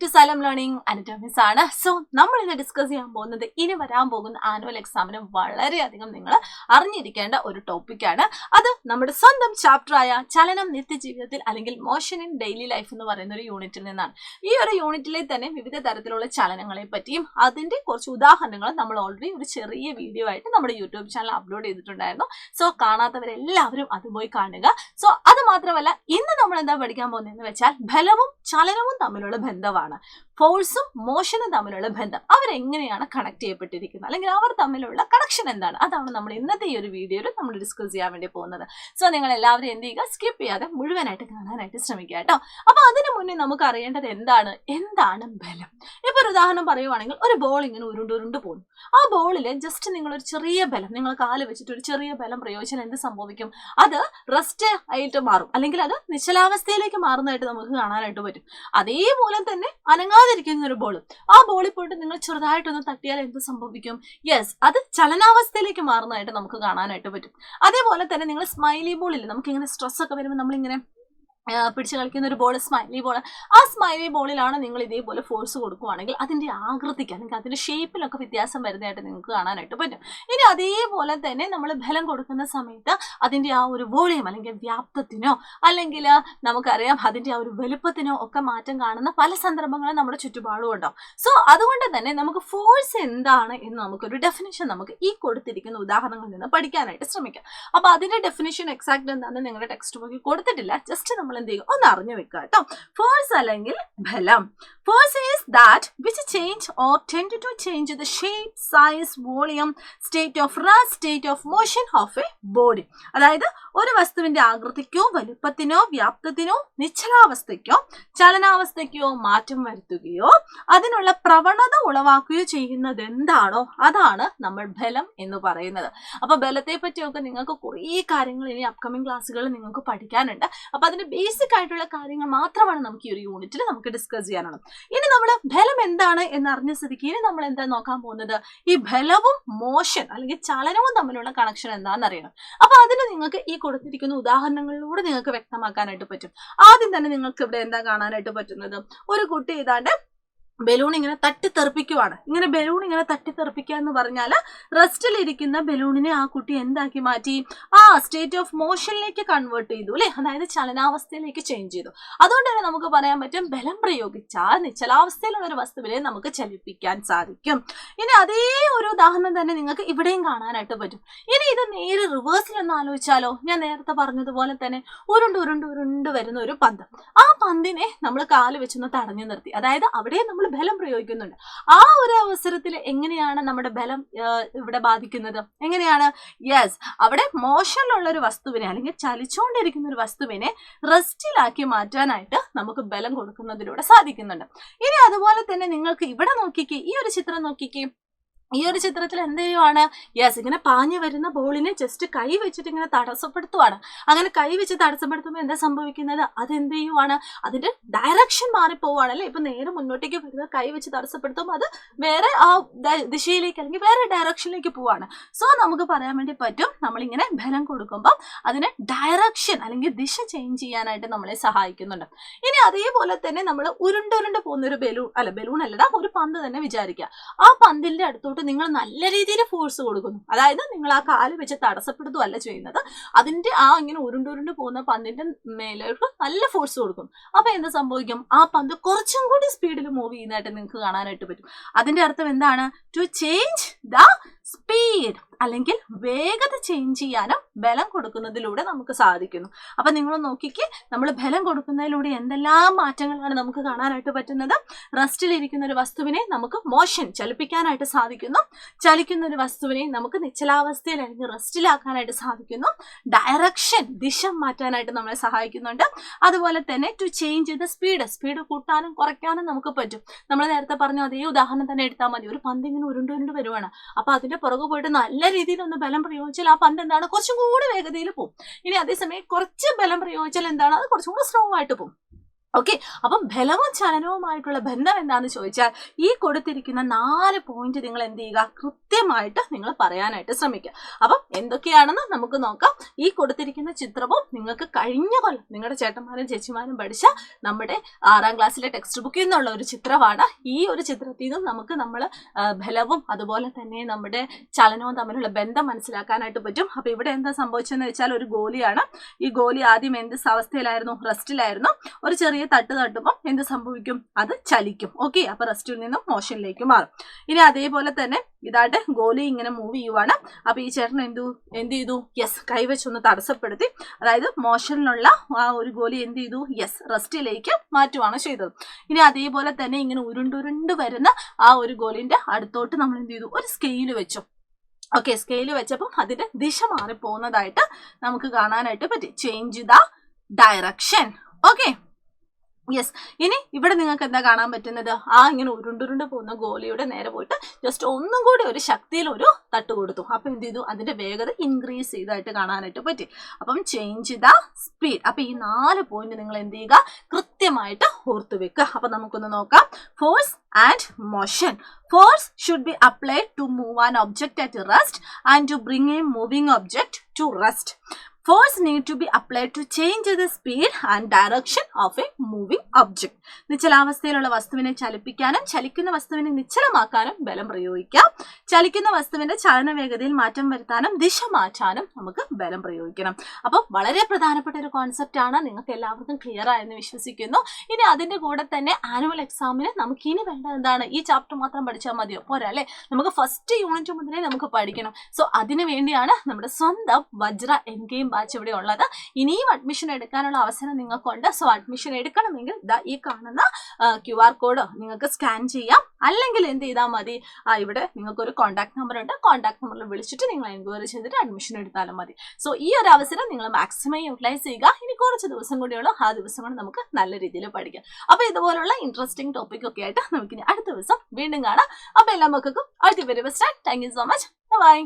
Back to xylem learning അനറ്റോമിക്സ് ആണ്. So നമ്മൾ ഇന്ന് ഡിസ്കസ് ചെയ്യാൻ പോകുന്നത് ഇനി വരാൻ പോകുന്ന ആനുവൽ എക്സാമിന് വളരെയധികം നിങ്ങൾ അറിഞ്ഞിരിക്കേണ്ട ഒരു ടോപ്പിക്കാണ്. അത് നമ്മുടെ സ്വന്തം ചാപ്റ്ററായ ചലനം നിത്യജീവിതത്തിൽ അല്ലെങ്കിൽ മോഷൻ ഇൻ ഡെയിലി ലൈഫ് എന്ന് പറയുന്ന ഒരു യൂണിറ്റിൽ നിന്നാണ്. ഈ ഒരു യൂണിറ്റിലെ തന്നെ വിവിധ തരത്തിലുള്ള ചലനങ്ങളെ പറ്റിയും അതിന്റെ കുറച്ച് ഉദാഹരണങ്ങൾ നമ്മൾ ഓൾറെഡി ഒരു ചെറിയ വീഡിയോ ആയിട്ട് നമ്മുടെ യൂട്യൂബ് ചാനൽ അപ്ലോഡ് ചെയ്തിട്ടുണ്ടായിരുന്നു. സോ കാണാത്തവരെല്ലാവരും അത് പോയി കാണുക. സോ അത് മാത്രമല്ല, ഇന്ന് നമ്മൾ എന്താ പഠിക്കാൻ പോകുന്നതെന്ന് വെച്ചാൽ ബലവും ചലനവും തമ്മിലുള്ള ബന്ധമാണ്. ഫോഴ്സും മോഷനും തമ്മിലുള്ള ബന്ധം അവരെങ്ങനെയാണ് കണക്ട് ചെയ്യപ്പെട്ടിരിക്കുന്നത്, അല്ലെങ്കിൽ അവർ തമ്മിലുള്ള കണക്ഷൻ എന്താണ്, അതാണ് നമ്മൾ ഇന്നത്തെ ഈ ഒരു വീഡിയോയിൽ നമ്മൾ ഡിസ്കസ് ചെയ്യാൻ വേണ്ടി പോകുന്നത്. സോ നിങ്ങൾ എല്ലാവരും എന്ത് ചെയ്യുക, സ്കിപ്പ് ചെയ്യാതെ മുഴുവനായിട്ട് കാണാനായിട്ട് ശ്രമിക്കുക കേട്ടോ. അപ്പൊ അതിനു മുന്നേ നമുക്ക് അറിയേണ്ടത് എന്താണ് ബലം. ഇപ്പൊ ഒരു ഉദാഹരണം പറയുവാണെങ്കിൽ, ഒരു ബോൾ ഇങ്ങനെ ഉരുണ്ട് പോകുന്നു. ആ ബോളില് ജസ്റ്റ് നിങ്ങൾ ഒരു ചെറിയ ബലം, നിങ്ങൾ കാല് വെച്ചിട്ട് ഒരു ചെറിയ ബലം പ്രയോഗിച്ചാൽ എന്ത് സംഭവിക്കും? അത് റെസ്റ്റ് ആയിട്ട് മാറും, അല്ലെങ്കിൽ അത് നിശ്ചലാവസ്ഥയിലേക്ക് മാറുന്നതായിട്ട് നമുക്ക് കാണാനായിട്ട് പറ്റും. അതേപോലെ തന്നെ അനങ്ങാതിരിക്കുന്ന ഒരു ബോൾ, ആ ബോളിൽ പോയിട്ട് നിങ്ങൾ ചെറുതായിട്ടൊന്ന് തട്ടിയാൽ എന്ത് സംഭവിക്കും? യെസ്, അത് ചലനാവസ്ഥയിലേക്ക് മാറുന്നതായിട്ട് നമുക്ക് കാണാനായിട്ട് പറ്റും. അതേപോലെ തന്നെ നിങ്ങൾ സ്മൈലി ബോളിൽ നമുക്കിങ്ങനെ സ്ട്രെസ് ഒക്കെ വരുമ്പോൾ നമ്മളിങ്ങനെ പിടിച്ച് കളിക്കുന്ന ഒരു ബോൾ, സ്മൈലി ബോൾ. ആ സ്മൈലി ബോളിലാണ് നിങ്ങൾ ഇതേപോലെ ഫോഴ്സ് കൊടുക്കുകയാണെങ്കിൽ അതിന്റെ ആകൃതിക്ക് അല്ലെങ്കിൽ അതിന്റെ ഷേപ്പിലൊക്കെ വ്യത്യാസം വരുന്നതായിട്ട് നിങ്ങൾക്ക് കാണാനായിട്ട് പറ്റും. ഇനി അതേപോലെ തന്നെ നമ്മൾ ബലം കൊടുക്കുന്ന സമയത്ത് അതിന്റെ ആ ഒരു വോളിയം അല്ലെങ്കിൽ വ്യാപ്തത്തിനോ അല്ലെങ്കിൽ നമുക്കറിയാം അതിന്റെ ആ ഒരു വലുപ്പത്തിനോ ഒക്കെ മാറ്റം കാണുന്ന പല സന്ദർഭങ്ങളും നമ്മുടെ ചുറ്റുപാടും ഉണ്ടാവും. സോ അതുകൊണ്ട് തന്നെ നമുക്ക് ഫോഴ്സ് എന്താണ് എന്ന് നമുക്കൊരു ഡെഫിനിഷൻ നമുക്ക് ഈ കൊടുത്തിരിക്കുന്ന ഉദാഹരണങ്ങളിൽ നിന്ന് പഠിക്കാനായിട്ട് ശ്രമിക്കാം. അപ്പൊ അതിന്റെ ഡെഫിനിഷൻ എക്സാക്ട് എന്താണെന്ന് നിങ്ങളുടെ ടെക്സ്റ്റ് ബുക്കിൽ കൊടുത്തിട്ടില്ല, ജസ്റ്റ് നമ്മൾ എന്ത് ചെയ്യും ഒന്ന് അറിഞ്ഞു വെക്കുക കേട്ടോ. ഫോഴ്സ് അല്ലെങ്കിൽ ബലം. Force is that which change or tend to change the shape, size, volume, state of rest, state of motion of a body. അതായത് ഒരു വസ്തുവിന്റെ ആകൃതിക്കോ വലുപ്പത്തിനോ വ്യാപ്തത്തിനോ നിശ്ചലാവസ്ഥയ്ക്കോ ചലനാവസ്ഥയ്ക്കോ മാറ്റം വരുത്തുകയോ അതിനുള്ള പ്രവണത ഉളവാക്കുകയോ ചെയ്യുന്നത് എന്താണോ അതാണ് നമ്മൾ ബലം എന്ന് പറയുന്നത്. അപ്പൊ ബലത്തെ പറ്റിയൊക്കെ നിങ്ങൾക്ക് കുറേ കാര്യങ്ങൾ ഇനി അപ്കമിങ് ക്ലാസ്സുകളിൽ നിങ്ങൾക്ക് പഠിക്കാനുണ്ട്. അപ്പൊ അതിന്റെ ബേസിക് ആയിട്ടുള്ള കാര്യങ്ങൾ മാത്രമാണ് നമുക്ക് ഈ ഒരു യൂണിറ്റിൽ നമുക്ക് ഡിസ്കസ് ചെയ്യാനുള്ളത്. ഇനി നമ്മൾ ബലം എന്താണ് എന്ന് അറിഞ്ഞ സ്ഥിതിക്ക് ഇനി നമ്മൾ എന്താ നോക്കാൻ പോകുന്നത്, ഈ ബലവും മോഷൻ അല്ലെങ്കിൽ ചലനവും തമ്മിലുള്ള കണക്ഷൻ എന്താണെന്ന് അറിയണം. അപ്പൊ അതിന് നിങ്ങൾക്ക് ഈ കൊടുത്തിരിക്കുന്ന ഉദാഹരണങ്ങളിലൂടെ നിങ്ങൾക്ക് വ്യക്തമാക്കാനായിട്ട് പറ്റും. ആദ്യം തന്നെ നിങ്ങൾക്ക് ഇവിടെ എന്താ കാണാനായിട്ട് പറ്റുന്നത്, ഒരു കുട്ടി ഏതാണ്ട് ബലൂൺ ഇങ്ങനെ തട്ടിത്തെറിപ്പിക്കുവാണ്. ഇങ്ങനെ ബലൂൺ ഇങ്ങനെ തട്ടിത്തെറിപ്പിക്കുക എന്ന് പറഞ്ഞാൽ റെസ്റ്റിലിരിക്കുന്ന ബലൂണിനെ ആ കുട്ടി എന്താക്കി മാറ്റി, സ്റ്റേറ്റ് ഓഫ് മോഷനിലേക്ക് കൺവേർട്ട് ചെയ്തു അല്ലെ, അതായത് ചലനാവസ്ഥയിലേക്ക് ചേഞ്ച് ചെയ്തു. അതുകൊണ്ട് തന്നെ നമുക്ക് പറയാൻ പറ്റും ബലം പ്രയോഗിച്ചാൽ നിശ്ചലാവസ്ഥയിലുള്ള ഒരു വസ്തുവിനെ നമുക്ക് ചലിപ്പിക്കാൻ സാധിക്കും. ഇനി അതേ ഒരു ഉദാഹരണം തന്നെ നിങ്ങൾക്ക് ഇവിടെയും കാണാനായിട്ട് പറ്റും. ഇനി ഇത് നേരെ റിവേഴ്സിൽ ഒന്ന് ആലോചിച്ചാലോ, ഞാൻ നേരത്തെ പറഞ്ഞതുപോലെ തന്നെ ഉരുണ്ട് വരുന്ന ഒരു പന്ത്, ആ പന്തിനെ നമ്മൾ കാല് വെച്ചൊന്ന് തടഞ്ഞു നിർത്തി, അതായത് അവിടെ നമ്മൾ ബലം പ്രയോഗിക്കുന്നുണ്ട്. ആ ഒരു അവസരത്തിൽ എങ്ങനെയാണ് നമ്മുടെ ബലം ഇവിടെ ബാധിക്കുന്നത്? എങ്ങനെയാണ്? യെസ്, അവിടെ മോഷനിലുള്ള ഒരു വസ്തുവിനെ അല്ലെങ്കിൽ ചലിച്ചുകൊണ്ടിരിക്കുന്ന ഒരു വസ്തുവിനെ റെസ്റ്റിലാക്കി മാറ്റാനായിട്ട് നമുക്ക് ബലം കൊടുക്കുന്നതിലൂടെ സാധിക്കുന്നുണ്ട്. ഇനി അതുപോലെ തന്നെ നിങ്ങൾക്ക് ഇവിടെ നോക്കിക്കേ, ഈ ഒരു ചിത്രം നോക്കിക്കേ. ഈ ഒരു ചിത്രത്തിൽ എന്ത് ചെയ്യുവാണ്? യെസ്, ഇങ്ങനെ പാഞ്ഞു വരുന്ന ബോളിനെ ജസ്റ്റ് കൈ വെച്ചിട്ട് ഇങ്ങനെ തടസ്സപ്പെടുത്തുവാണ്. അങ്ങനെ കൈ വെച്ച് തടസ്സപ്പെടുത്തുമ്പോൾ എന്താ സംഭവിക്കുന്നത്? അതെന്ത് ചെയ്യുവാണ്? അതിന്റെ ഡയറക്ഷൻ മാറിപ്പോവാണ് അല്ലെ. ഇപ്പൊ നേരെ മുന്നോട്ടേക്ക് വരുന്ന കൈ വെച്ച് തടസ്സപ്പെടുത്തുമ്പോൾ അത് വേറെ ആ ദിശയിലേക്ക് അല്ലെങ്കിൽ വേറെ ഡയറക്ഷനിലേക്ക് പോവാണ്. സോ നമുക്ക് പറയാൻ വേണ്ടി പറ്റും നമ്മളിങ്ങനെ ബലം കൊടുക്കുമ്പോൾ അതിന് ഡയറക്ഷൻ അല്ലെങ്കിൽ ദിശ ചേഞ്ച് ചെയ്യാനായിട്ട് നമ്മളെ സഹായിക്കുന്നുണ്ട്. ഇനി അതേപോലെ തന്നെ നമ്മൾ ഉരുണ്ട് പോകുന്ന ഒരു ബലൂൺ അല്ലടാ, ഒരു പന്ത് തന്നെ വിചാരിക്കുക. ആ പന്തിന്റെ അടുത്തോട്ട് നിങ്ങൾ നല്ല രീതിയിൽ ഫോഴ്സ് കൊടുക്കുന്നു, അതായത് നിങ്ങൾ ആ കാല് വെച്ച് തടസ്സപ്പെടുത്തുകയല്ല ചെയ്യുന്നത്, അതിന്റെ ആ ഇങ്ങനെ ഉരുണ്ട് പോകുന്ന പന്തിന്റെ മേലേക്ക് നല്ല ഫോഴ്സ് കൊടുക്കും. അപ്പൊ എന്ത് സംഭവിക്കും? ആ പന്ത് കുറച്ചും കൂടി സ്പീഡിൽ മൂവ് ചെയ്യുന്നതായിട്ട് നിങ്ങൾക്ക് കാണാനായിട്ട് പറ്റും. അതിന്റെ അർത്ഥം എന്താണ്? ടു ചേഞ്ച് ദ സ്പീഡ് അല്ലെങ്കിൽ വേഗത ചേഞ്ച് ചെയ്യാനും ബലം കൊടുക്കുന്നതിലൂടെ നമുക്ക് സാധിക്കുന്നു. അപ്പൊ നിങ്ങൾ നോക്കിക്കേ, നമ്മൾ ബലം കൊടുക്കുന്നതിലൂടെ എന്തെല്ലാം മാറ്റങ്ങളാണ് നമുക്ക് കാണാനായിട്ട് പറ്റുന്നത്. റെസ്റ്റിലിരിക്കുന്ന ഒരു വസ്തുവിനെ നമുക്ക് മോഷൻ ചലിപ്പിക്കാനായിട്ട് സാധിക്കുന്നു, ചലിക്കുന്ന ഒരു വസ്തുവിനെ നമുക്ക് നിശ്ചലാവസ്ഥയിൽ അല്ലെങ്കിൽ റെസ്റ്റിലാക്കാനായിട്ട് സാധിക്കുന്നു, ഡയറക്ഷൻ ദിശ മാറ്റാനായിട്ട് നമ്മളെ സഹായിക്കുന്നുണ്ട്. അതുപോലെ തന്നെ ടു ചേഞ്ച് ദ സ്പീഡ് കൂട്ടാനും കുറയ്ക്കാനും നമുക്ക് പറ്റും. നമ്മൾ നേരത്തെ പറഞ്ഞു അതേ ഉദാഹരണം തന്നെ എടുത്താൽ മതി. ഒരു പന്ത് ഇങ്ങനെ ഉരുണ്ട് വരുവാണ്, അപ്പൊ അതിന്റെ പുറകു പോയിട്ട് നല്ല രീതിയിൽ ഒന്ന് ബലം പ്രയോഗിച്ചാൽ ആ പന്ത് എന്താണ്, കുറച്ചും കൂടി വേഗതയിൽ പോകും. ഇനി അതേസമയം കുറച്ച് ബലം പ്രയോഗിച്ചാൽ എന്താണ്, അത് കുറച്ചും കൂടി സ്ലോ ആയിട്ട് പോകും. ഓക്കെ, അപ്പം ബലവും ചലനവുമായിട്ടുള്ള ബന്ധം എന്താണെന്ന് ചോദിച്ചാൽ ഈ കൊടുത്തിരിക്കുന്ന 4 പോയിന്റ് നിങ്ങൾ എന്ത് ചെയ്യുക, കൃത്യമായിട്ട് നിങ്ങൾ പറയാനായിട്ട് ശ്രമിക്കുക. അപ്പം എന്തൊക്കെയാണെന്ന് നമുക്ക് നോക്കാം. ഈ കൊടുത്തിരിക്കുന്ന ചിത്രവും നിങ്ങൾക്ക് കഴിഞ്ഞ കൊല്ലം നിങ്ങളുടെ ചേട്ടന്മാരും ചേച്ചിമാരും പഠിച്ച നമ്മുടെ 6ാം ക്ലാസ്സിലെ ടെക്സ്റ്റ് ബുക്കിൽ നിന്നുള്ള ഒരു ചിത്രമാണ്. ഈ ഒരു ചിത്രത്തിൽ നിന്നും നമുക്ക് നമ്മൾ ബലവും അതുപോലെ തന്നെ നമ്മുടെ ചലനവും തമ്മിലുള്ള ബന്ധം മനസ്സിലാക്കാനായിട്ട് പറ്റും. അപ്പൊ ഇവിടെ എന്താ സംഭവിച്ചതെന്ന് വെച്ചാൽ ഒരു ഗോലിയാണ്. ഈ ഗോലി ആദ്യം എന്ത് അവസ്ഥയിലായിരുന്നു, റെസ്റ്റിലായിരുന്നു. ഒരു ചെറിയ തട്ട് തട്ടുമ്പോൾ എന്ത് സംഭവിക്കും, അത് ചലിക്കും. ഓക്കെ, അപ്പൊ റെസ്റ്റിൽ നിന്നും മോഷനിലേക്ക് മാറും. ഇനി അതേപോലെ തന്നെ ഇതായിട്ട് ഗോലി ഇങ്ങനെ മൂവ് ചെയ്യുവാണ്. അപ്പൊ ഈ ചേട്ടൻ എന്ത് ചെയ്തു, യെസ്, കൈവച്ചൊന്ന് തടസ്സപ്പെടുത്തി. അതായത് മോഷനിലുള്ള ആ ഒരു ഗോലി എന്ത് ചെയ്തു, യെസ്, റെസ്റ്റിലേക്ക് മാറ്റുവാണ് ചെയ്തത്. ഇനി അതേപോലെ തന്നെ ഇങ്ങനെ ഉരുണ്ടുരുണ്ട് വരുന്ന ആ ഒരു ഗോലിന്റെ അടുത്തോട്ട് നമ്മൾ എന്ത് ചെയ്തു, ഒരു സ്കെയിൽ വെച്ചു. ഓക്കെ, സ്കെയിൽ വെച്ചപ്പോൾ അതിന്റെ ദിശ മാറിപ്പോകുന്നതായിട്ട് നമുക്ക് കാണാനായിട്ട് പറ്റി. Change the direction. Okay, yes. ഇനി ഇവിടെ നിങ്ങൾക്ക് എന്താ കാണാൻ പറ്റുന്നത്, ആ ഇങ്ങനെ ഉരുണ്ടുരുണ്ട് പോകുന്ന ഗോലിയുടെ നേരെ പോയിട്ട് ജസ്റ്റ് ഒന്നും കൂടി ഒരു ശക്തിയിൽ ഒരു തട്ട് കൊടുത്തു. അപ്പൊ എന്ത് ചെയ്തു, അതിന്റെ വേഗത ഇൻക്രീസ് ചെയ്തായിട്ട് കാണാനായിട്ട് പറ്റി. അപ്പം ചേഞ്ച് ദ സ്പീഡ്. അപ്പൊ ഈ 4 പോയിന്റ് നിങ്ങൾ എന്ത് ചെയ്യുക, കൃത്യമായിട്ട് ഓർത്തു വെക്കുക. അപ്പൊ നമുക്കൊന്ന് നോക്കാം. Force and motion. Force should be applied to move an object at rest and to bring a moving object to rest. Force need to be applied to change the speed and direction of a moving object. നിശ്ചലാവസ്ഥയിലുള്ള വസ്തുവിനെ ചലിപ്പിക്കാനും ചലിക്കുന്ന വസ്തുവിനെ നിശ്ചലമാക്കാനും ബലം പ്രയോഗിക്കാം. ചലിക്കുന്ന വസ്തുവിന്റെ ചലന വേഗതയിൽ മാറ്റം വരുത്താനും ദിശ മാറ്റാനും നമുക്ക് ബലം പ്രയോഗിക്കണം. അപ്പം വളരെ പ്രധാനപ്പെട്ട ഒരു കോൺസെപ്റ്റ് ആണ്. നിങ്ങൾക്ക് എല്ലാവർക്കും ക്ലിയർ ആയെന്ന് വിശ്വസിക്കുന്നു. ഇനി അതിന്റെ കൂടെ തന്നെ ആനുവൽ എക്സാമിന് നമുക്ക് ഇനി വേണ്ടത് എന്താണ്, ഈ ചാപ്റ്റർ മാത്രം പഠിച്ചാൽ മതിയോ, പോരാ അല്ലേ, നമുക്ക് ഫസ്റ്റ് യൂണിറ്റ് മുതലേ നമുക്ക് പഠിക്കണം. സോ അതിനു വേണ്ടിയാണ് നമ്മുടെ സ്വന്തം വജ്ര എൻഗെയിം ബാച്ച് ഇവിടെ ഉള്ളത്. ഇനിയും അഡ്മിഷൻ എടുക്കാനുള്ള അവസരം നിങ്ങൾക്കുണ്ട്. സോ അഡ്മിഷൻ എടുക്കണമെങ്കിൽ ഈ കാണുന്ന QR കോഡ് നിങ്ങൾക്ക് സ്കാൻ ചെയ്യാം. അല്ലെങ്കിൽ എന്ത് ചെയ്താൽ മതി, ഇവിടെ നിങ്ങൾക്കൊരു കോൺടാക്ട് നമ്പർ ഉണ്ട്. കോൺടാക്ട് നമ്പറിൽ വിളിച്ചിട്ട് നിങ്ങൾ എൻക്വയറി ചെയ്തിട്ട് അഡ്മിഷൻ എടുത്താലും മതി. സോ ഈ ഒരു അവസരം നിങ്ങൾ മാക്സിമം യൂട്ടിലൈസ് ചെയ്യുക. ഇനി കുറച്ച് ദിവസം കൂടിയുള്ളൂ, ആ ദിവസം കൊണ്ട് നമുക്ക് നല്ല രീതിയിൽ പഠിക്കാം. അപ്പൊ ഇതുപോലുള്ള ഇൻട്രസ്റ്റിംഗ് ടോപ്പിക് ഒക്കെ ആയിട്ട് നമുക്ക് ഇനി അടുത്ത ദിവസം വീണ്ടും കാണാം. അപ്പൊ എല്ലാ മക്കൾക്കും all the very best. Thank you so much. By.